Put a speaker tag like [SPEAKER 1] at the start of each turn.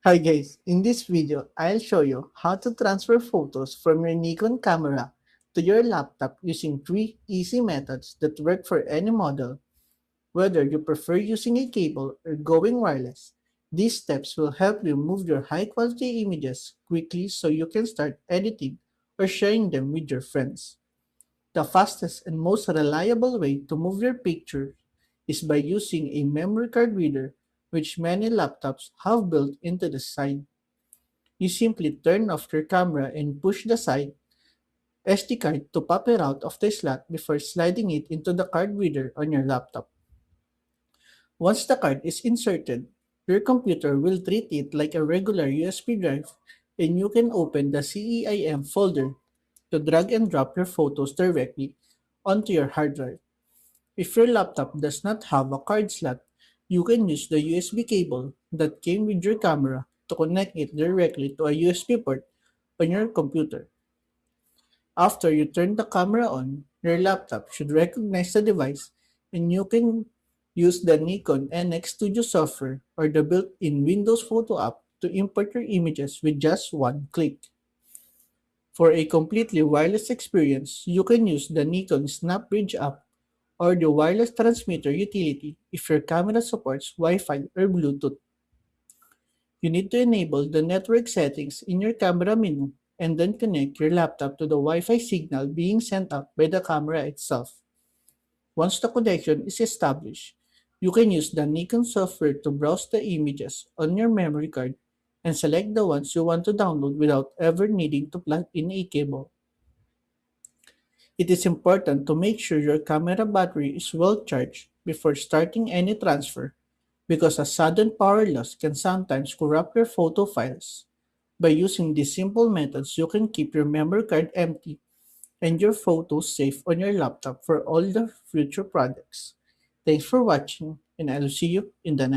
[SPEAKER 1] Hi guys, in this video, I'll show you how to transfer photos from your Nikon camera to your laptop using 3 easy methods that work for any model. Whether you prefer using a cable or going wireless, these steps will help you move your high quality images quickly so you can start editing or sharing them with your friends. The fastest and most reliable way to move your picture is by using a memory card reader, which many laptops have built into the side. You simply turn off your camera and push the side SD card to pop it out of the slot before sliding it into the card reader on your laptop. Once the card is inserted, your computer will treat it like a regular USB drive and you can open the CEIM folder to drag and drop your photos directly onto your hard drive. If your laptop does not have a card slot, you can use the USB cable that came with your camera to connect it directly to a USB port on your computer. After you turn the camera on, your laptop should recognize the device and you can use the Nikon NX Studio software or the built-in Windows Photo app to import your images with just one click. For a completely wireless experience, you can use the Nikon SnapBridge app or the wireless transmitter utility if your camera supports Wi-Fi or Bluetooth. You need to enable the network settings in your camera menu and then connect your laptop to the Wi-Fi signal being sent out by the camera itself. Once the connection is established, you can use the Nikon software to browse the images on your memory card and select the ones you want to download without ever needing to plug in a cable. It is important to make sure your camera battery is well charged before starting any transfer because a sudden power loss can sometimes corrupt your photo files. By using these simple methods, you can keep your memory card empty and your photos safe on your laptop for all the future projects. Thanks for watching, and I'll see you in the next